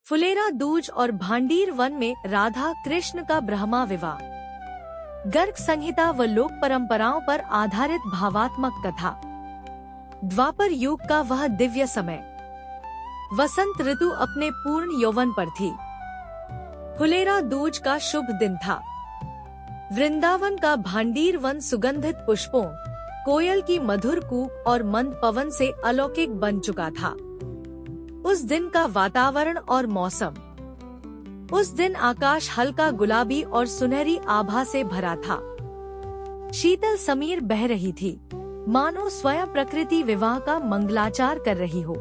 फुलेरा दूज और भांडीर वन में राधा कृष्ण का ब्रह्मा विवाह। गर्ग संहिता व लोक परंपराओं पर आधारित भावात्मक कथा। द्वापर युग का वह दिव्य समय। वसंत ऋतु अपने पूर्ण यौवन पर थी। फुलेरा दूज का शुभ दिन था। वृंदावन का भांडीर वन सुगंधित पुष्पों, कोयल की मधुर कूक और मंद पवन से अलौकिक बन चुका था। उस दिन का वातावरण और मौसम। उस दिन आकाश हल्का गुलाबी और सुनहरी आभा से भरा था। शीतल समीर बह रही थी, मानो स्वयं प्रकृति विवाह का मंगलाचार कर रही हो।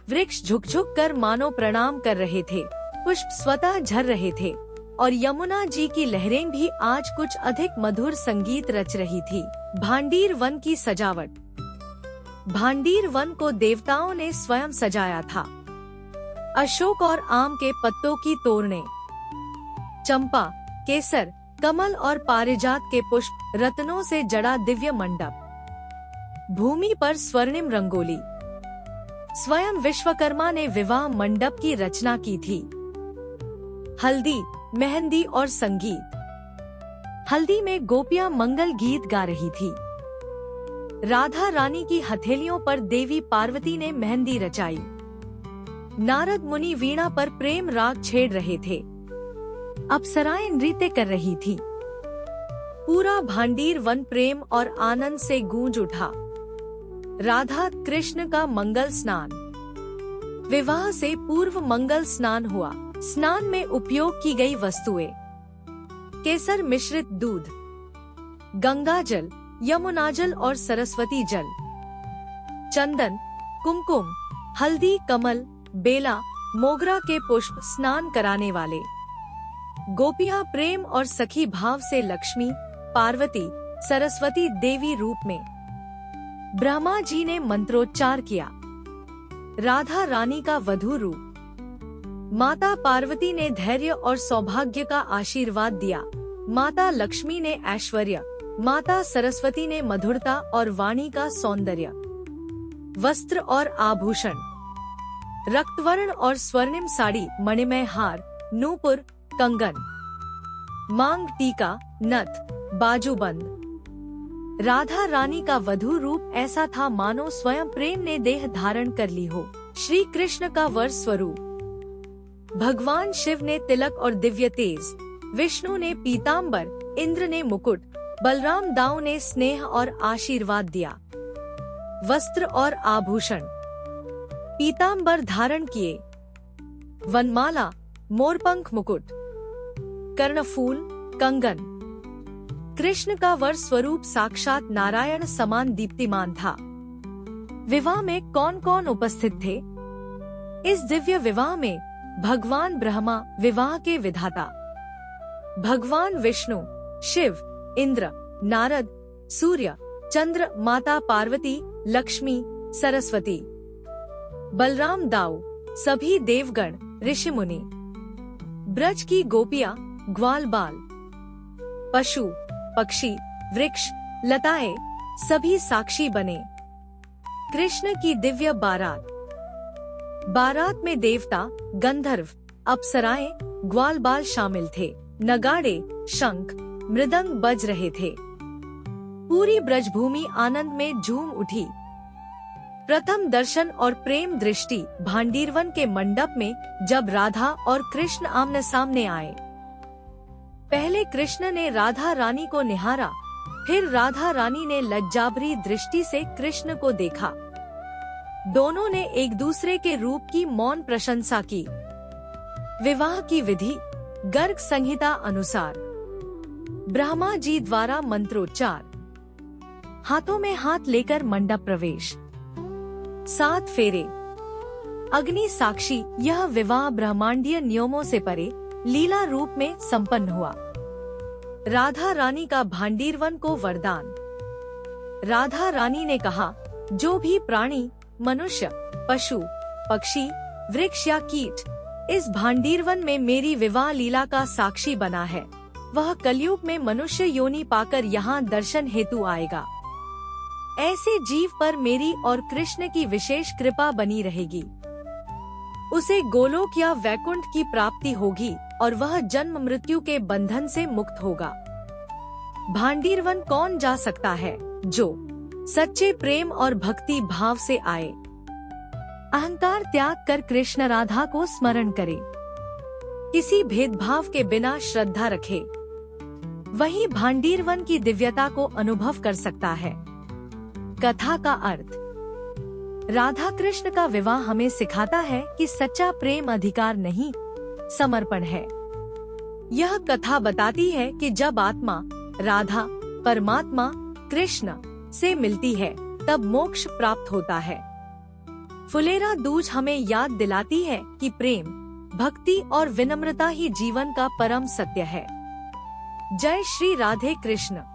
वृक्ष झुक झुक कर मानो प्रणाम कर रहे थे, पुष्प स्वतः झर रहे थे और यमुना जी की लहरें भी आज कुछ अधिक मधुर संगीत रच रही थी। भांडीर वन की सजावट। भांडीर वन को देवताओं ने स्वयं सजाया था। अशोक और आम के पत्तों की तोरणे, चंपा, केसर, कमल और पारिजात के पुष्प, रत्नों से जड़ा दिव्य मंडप, भूमि पर स्वर्णिम रंगोली। स्वयं विश्वकर्मा ने विवाह मंडप की रचना की थी। हल्दी, मेहंदी और संगीत। हल्दी में गोपियां मंगल गीत गा रही थी। राधा रानी की हथेलियों पर देवी पार्वती ने मेहंदी रचाई। नारद मुनि वीणा पर प्रेम राग छेड़ रहे थे। अप्सराएं नृत्य कर रही थी। पूरा भांडीर वन प्रेम और आनंद से गूंज उठा। राधा कृष्ण का मंगल स्नान। विवाह से पूर्व मंगल स्नान हुआ। स्नान में उपयोग की गई वस्तुएं: केसर मिश्रित दूध, गंगा जल, यमुना जल और सरस्वती जल, चंदन, कुमकुम, हल्दी, कमल, बेला, मोगरा के पुष्प, स्नान कराने वाले। गोपियां प्रेम और सखी भाव से लक्ष्मी, पार्वती, सरस्वती देवी रूप में। ब्रह्मा जी ने मंत्रोच्चार किया। राधा रानी का वधू रूप। माता पार्वती ने धैर्य और सौभाग्य का आशीर्वाद दिया। माता लक्ष्मी ने ऐश्वर्य, माता सरस्वती ने मधुरता और वाणी का सौंदर्य। वस्त्र और आभूषण: रक्तवर्ण और स्वर्णिम साड़ी, मणिमय हार, नूपुर, कंगन, मांग टीका, नथ, बाजूबंद। राधा रानी का वधू रूप ऐसा था मानो स्वयं प्रेम ने देह धारण कर ली हो। श्री कृष्ण का वर स्वरूप। भगवान शिव ने तिलक और दिव्य तेज, विष्णु ने पीतांबर, इंद्र ने मुकुट, बलराम दाऊ ने स्नेह और आशीर्वाद दिया। वस्त्र और आभूषण: पीतांबर धारण किए, वनमाला, मोरपंख मुकुट, कर्णफूल, कंगन। कृष्ण का वर स्वरूप साक्षात नारायण समान दीप्तिमान था। विवाह में कौन कौन उपस्थित थे? इस दिव्य विवाह में भगवान ब्रह्मा, विवाह के विधाता, भगवान विष्णु, शिव, इंद्र, नारद, सूर्य, चंद्र, माता पार्वती, लक्ष्मी, सरस्वती, बलराम दाऊ, सभी देवगण, ऋषि मुनि, ब्रज की गोपियां, ग्वाल बाल, पशु, पक्षी, वृक्ष, लताएं, सभी साक्षी बने। कृष्ण की दिव्य बारात। बारात में देवता, गंधर्व, अप्सराएं, ग्वाल बाल शामिल थे। नगाड़े, शंख, मृदंग बज रहे थे। पूरी ब्रजभूमि आनंद में झूम उठी। प्रथम दर्शन और प्रेम दृष्टि भांडीरवन के मंडप में जब राधा और कृष्ण आमने सामने आए। पहले कृष्ण ने राधा रानी को निहारा, फिर राधा रानी ने लज्जाभरी दृष्टि से कृष्ण को देखा। दोनों ने एक दूसरे के रूप की मौन प्रशंसा की। विवाह की विधि गर्ग संहिता अनुसार। ब्रह्मा जी द्वारा मंत्रोच्चार। हाथों में हाथ लेकर मंडप प्रवेश। 7 फेरे। अग्नि साक्षी। यह विवाह ब्रह्मांडीय नियमों से परे लीला रूप में संपन्न हुआ। राधा रानी का भांडीरवन को वरदान। राधा रानी ने कहा, जो भी प्राणी, मनुष्य, पशु, पक्षी, वृक्ष या कीट इस भांडीरवन में मेरी विवाह लीला का साक्षी बना है, वह कलयुग में मनुष्य योनि पाकर यहाँ दर्शन हेतु आएगा। ऐसे जीव पर मेरी और कृष्ण की विशेष कृपा बनी रहेगी। उसे गोलोक या वैकुंठ की प्राप्ति होगी और वह जन्म मृत्यु के बंधन से मुक्त होगा। भांडीर वन कौन जा सकता है? जो सच्चे प्रेम और भक्ति भाव से आए, अहंकार त्याग कर कृष्ण राधा को स्मरण करे, किसी भेदभाव के बिना श्रद्धा रखे, वही भांडीर वन की दिव्यता को अनुभव कर सकता है। कथा का अर्थ। राधा कृष्ण का विवाह हमें सिखाता है कि सच्चा प्रेम अधिकार नहीं, समर्पण है। यह कथा बताती है कि जब आत्मा राधा परमात्मा कृष्ण से मिलती है तब मोक्ष प्राप्त होता है। फुलेरा दूज हमें याद दिलाती है कि प्रेम, भक्ति और विनम्रता ही जीवन का परम सत्य है। जय श्री राधे कृष्ण।